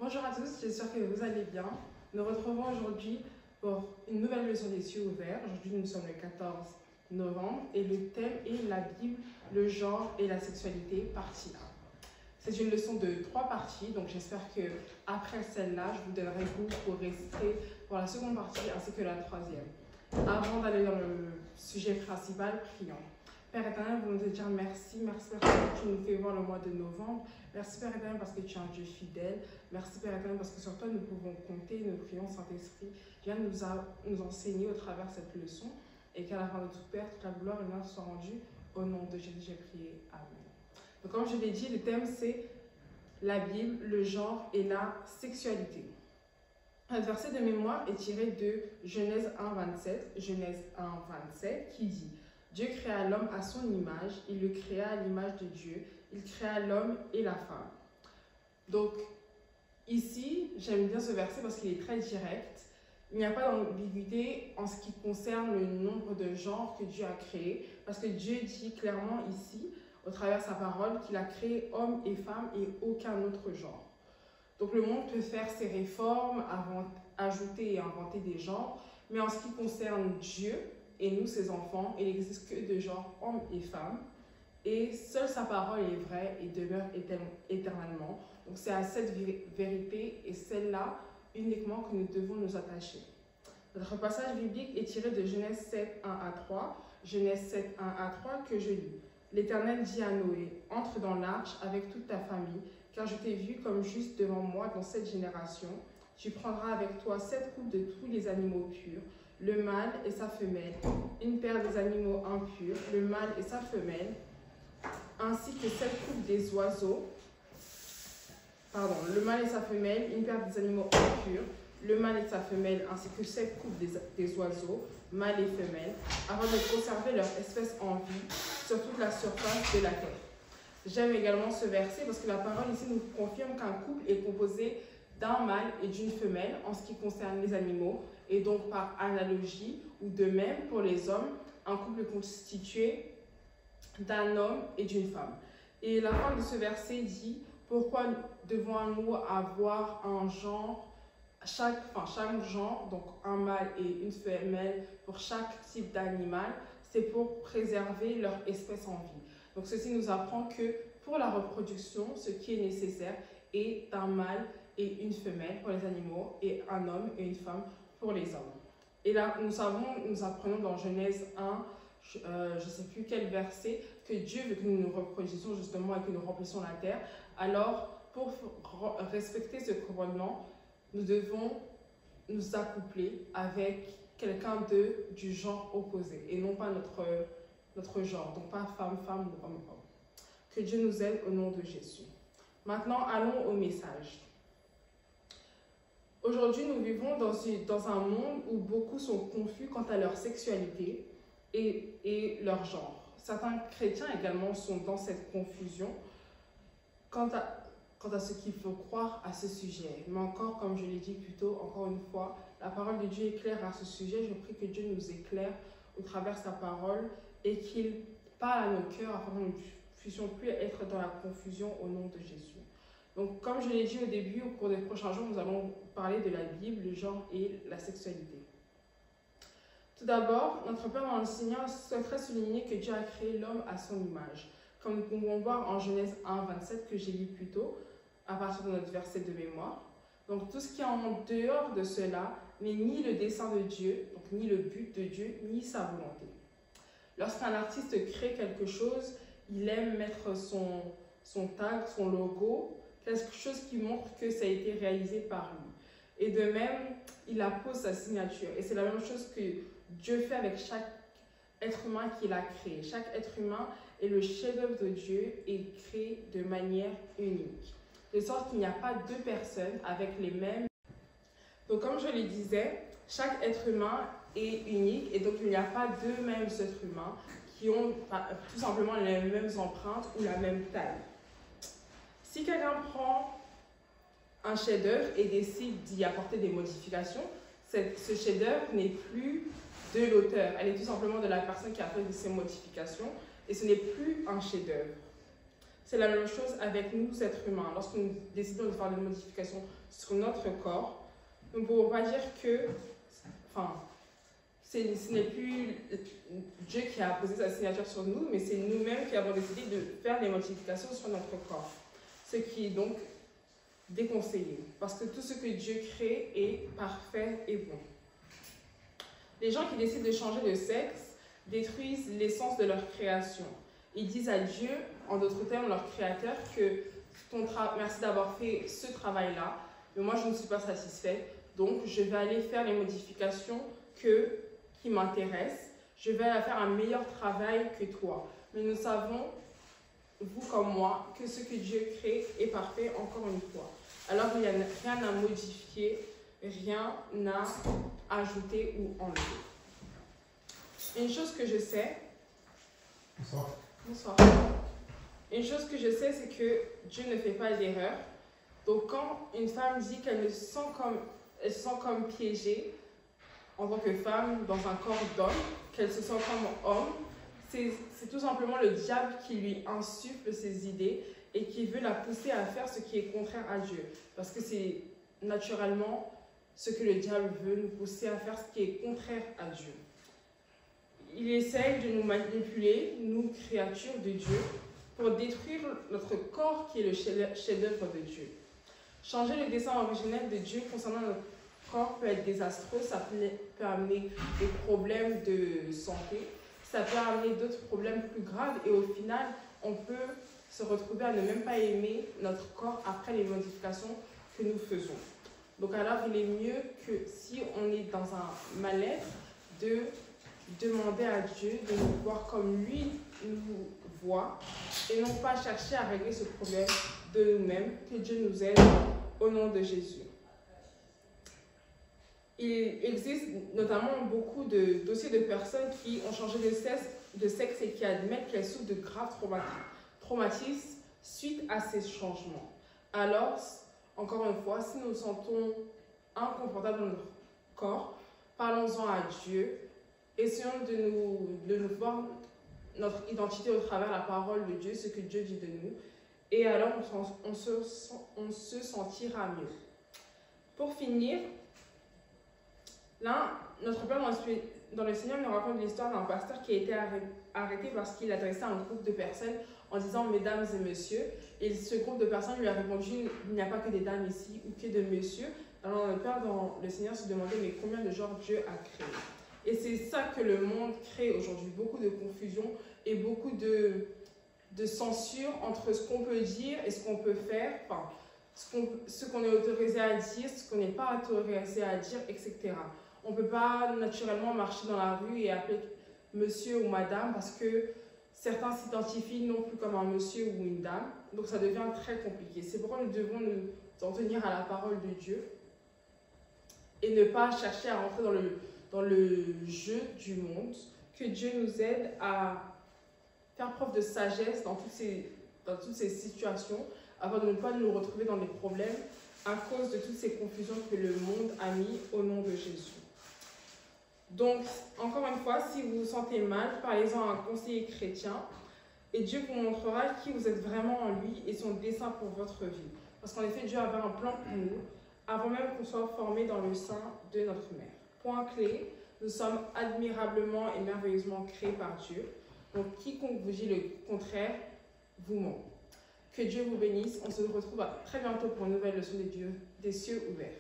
Bonjour à tous, j'espère que vous allez bien. Nous retrouvons aujourd'hui pour une nouvelle leçon des cieux ouverts. Aujourd'hui, nous sommes le 14 novembre et le thème est la Bible, le genre et la sexualité, partie 1. C'est une leçon de 3 parties, donc j'espère que après celle-là, je vous donnerai goût pour rester pour la seconde partie ainsi que la troisième. Avant d'aller dans le sujet principal, prions. Père éternel, vous nous dire merci Père éternel, que tu nous fais voir le mois de novembre. Merci Père éternel parce que tu es un Dieu fidèle. Merci Père éternel parce que sur toi nous pouvons compter. Nous prions Saint-Esprit, viens nous enseigner au travers de cette leçon et qu'à la fin de tout Père, toute la gloire et l'honneur soit rendue au nom de Jésus. J'ai prié. Amen. Donc comme je l'ai dit, le thème c'est la Bible, le genre et la sexualité. Notre verset de mémoire est tiré de Genèse 1,27, Genèse 1,27 qui dit « Dieu créa l'homme à son image, il le créa à l'image de Dieu, il créa l'homme et la femme. » Donc, ici, j'aime bien ce verset parce qu'il est très direct. Il n'y a pas d'ambiguïté en ce qui concerne le nombre de genres que Dieu a créés, parce que Dieu dit clairement ici, au travers de sa parole, qu'il a créé hommes et femmes et aucun autre genre. Donc le monde peut faire ses réformes, ajouter et inventer des genres, mais en ce qui concerne Dieu et nous, ses enfants, il n'existe que deux genres, hommes et femmes, et seule sa parole est vraie et demeure éternellement. Donc c'est à cette vérité et celle-là uniquement que nous devons nous attacher. Notre passage biblique est tiré de Genèse 7, 1 à 3, Genèse 7, 1 à 3 que je lis. L'Éternel dit à Noé, « Entre dans l'arche avec toute ta famille, car je t'ai vu comme juste devant moi dans cette génération. Tu prendras avec toi 7 couples de tous les animaux purs, le mâle et sa femelle, une paire des animaux impurs, le mâle et sa femelle, ainsi que 7 couples des oiseaux, le mâle et sa femelle, une paire des animaux impurs, le mâle et sa femelle, ainsi que 7 couples des oiseaux, mâles et femelles, afin de conserver leur espèce en vie sur toute la surface de la terre. » J'aime également ce verset parce que la parole ici nous confirme qu'un couple est composé d'un mâle et d'une femelle en ce qui concerne les animaux, et donc par analogie, ou de même pour les hommes, un couple est constitué d'un homme et d'une femme. Et la fin de ce verset dit « Pourquoi devons-nous avoir un genre, chaque genre, donc un mâle et une femelle pour chaque type d'animal, c'est pour préserver leur espèce en vie. » Donc ceci nous apprend que pour la reproduction, ce qui est nécessaire est un mâle et une femelle pour les animaux et un homme et une femme pour les hommes. Et là, nous apprenons dans Genèse 1, je ne sais plus quel verset, que Dieu veut que nous nous reproduisions justement et que nous remplissions la terre. Alors, pour respecter ce commandement, nous devons nous accoupler avec quelqu'un du genre opposé et non pas notre genre, donc pas femme, ou homme. Que Dieu nous aide au nom de Jésus. Maintenant, allons au message. Aujourd'hui, nous vivons dans un monde où beaucoup sont confus quant à leur sexualité et leur genre. Certains chrétiens également sont dans cette confusion quant à ce qu'il faut croire à ce sujet. Mais encore, comme je l'ai dit plus tôt, encore une fois, la parole de Dieu est claire à ce sujet. Je prie que Dieu nous éclaire au travers de sa parole et qu'il parle à nos cœurs afin que nous ne puissions plus être dans la confusion au nom de Jésus. Donc, comme je l'ai dit au début, au cours des prochains jours, nous allons parler de la Bible, le genre et la sexualité. Tout d'abord, notre Père dans le Seigneur souhaiterait souligner que Dieu a créé l'homme à son image. Comme nous pouvons voir en Genèse 1, 27 que j'ai lu plus tôt, à partir de notre verset de mémoire. Donc, tout ce qui est en dehors de cela n'est ni le dessein de Dieu, donc ni le but de Dieu, ni sa volonté. Lorsqu'un artiste crée quelque chose, il aime mettre son tag, son logo, quelque chose qui montre que ça a été réalisé par lui. Et de même, il appose sa signature. Et c'est la même chose que Dieu fait avec chaque être humain qu'il a créé. Chaque être humain est le chef-d'œuvre de Dieu et créé de manière unique. De sorte qu'il n'y a pas deux personnes avec les mêmes. Donc comme je le disais, chaque être humain est unique et donc il n'y a pas deux mêmes êtres humains qui ont tout simplement les mêmes empreintes ou la même taille. Si quelqu'un prend un chef-d'œuvre et décide d'y apporter des modifications, ce chef-d'œuvre n'est plus de l'auteur, elle est tout simplement de la personne qui a fait ces modifications et ce n'est plus un chef-d'œuvre. C'est la même chose avec nous, êtres humains. Lorsque nous décidons de faire des modifications sur notre corps, nous ne pouvons pas dire que, ce n'est plus Dieu qui a posé sa signature sur nous, mais c'est nous-mêmes qui avons décidé de faire des modifications sur notre corps. Ce qui est donc déconseillé, parce que tout ce que Dieu crée est parfait et bon. Les gens qui décident de changer de sexe détruisent l'essence de leur création. Ils disent à Dieu, en d'autres termes, leur créateur, que merci d'avoir fait ce travail-là, mais moi je ne suis pas satisfait, donc je vais aller faire les modifications qui m'intéressent, je vais aller faire un meilleur travail que toi. Mais nous savons, vous comme moi, que ce que Dieu crée est parfait encore une fois. Alors il n'y a rien à modifier, rien à ajouter ou enlever. Une chose que je sais... Bonsoir. Bonsoir. Une chose que je sais, c'est que Dieu ne fait pas d'erreur. Donc quand une femme dit qu'elle se sent comme piégée en tant que femme dans un corps d'homme, qu'elle se sent comme homme, c'est tout simplement le diable qui lui insuffle ses idées et qui veut la pousser à faire ce qui est contraire à Dieu. Parce que c'est naturellement ce que le diable veut, nous pousser à faire ce qui est contraire à Dieu. Il essaye de nous manipuler, nous, créatures de Dieu, pour détruire notre corps qui est le chef-d'œuvre de Dieu. Changer le dessein originel de Dieu concernant notre corps peut être désastreux, ça peut amener des problèmes de santé, ça peut amener d'autres problèmes plus graves et au final, on peut se retrouver à ne même pas aimer notre corps après les modifications que nous faisons. Donc alors, il est mieux que si on est dans un mal-être, de demander à Dieu de nous voir comme lui nous voit et non pas chercher à régler ce problème de nous-mêmes. Que Dieu nous aide au nom de Jésus. Il existe notamment beaucoup de dossiers de personnes qui ont changé de sexe et qui admettent qu'elles souffrent de graves traumatismes suite à ces changements. Alors, encore une fois, si nous nous sentons inconfortables dans notre corps, parlons-en à Dieu. Essayons de nous voir notre identité au travers de la parole de Dieu, ce que Dieu dit de nous. Et alors, on se sentira mieux. Pour finir, là, notre Père dans le Seigneur nous raconte l'histoire d'un pasteur qui a été arrêté parce qu'il adressait à un groupe de personnes en disant « Mesdames et messieurs ». Et ce groupe de personnes lui a répondu « Il n'y a pas que des dames ici ou que de messieurs ». Alors, notre Père dans le Seigneur se demandait « Mais combien de genres Dieu a créé ?» Et c'est ça que le monde crée aujourd'hui, beaucoup de confusion et beaucoup de censure entre ce qu'on peut dire et ce qu'on peut faire, enfin, ce qu'on est autorisé à dire, ce qu'on n'est pas autorisé à dire, etc. On ne peut pas naturellement marcher dans la rue et appeler monsieur ou madame parce que certains s'identifient non plus comme un monsieur ou une dame, donc ça devient très compliqué. C'est pourquoi nous devons nous en tenir à la parole de Dieu et ne pas chercher à rentrer dans le jeu du monde, que Dieu nous aide à faire preuve de sagesse dans toutes ces situations, afin de ne pas nous retrouver dans des problèmes à cause de toutes ces confusions que le monde a mis au nom de Jésus. Donc, encore une fois, si vous vous sentez mal, parlez-en à un conseiller chrétien et Dieu vous montrera qui vous êtes vraiment en lui et son dessein pour votre vie. Parce qu'en effet, Dieu avait un plan pour nous, avant même qu'on soit formé dans le sein de notre mère. Point clé, nous sommes admirablement et merveilleusement créés par Dieu. Donc, quiconque vous dit le contraire, vous ment. Que Dieu vous bénisse. On se retrouve très bientôt pour une nouvelle leçon des cieux ouverts.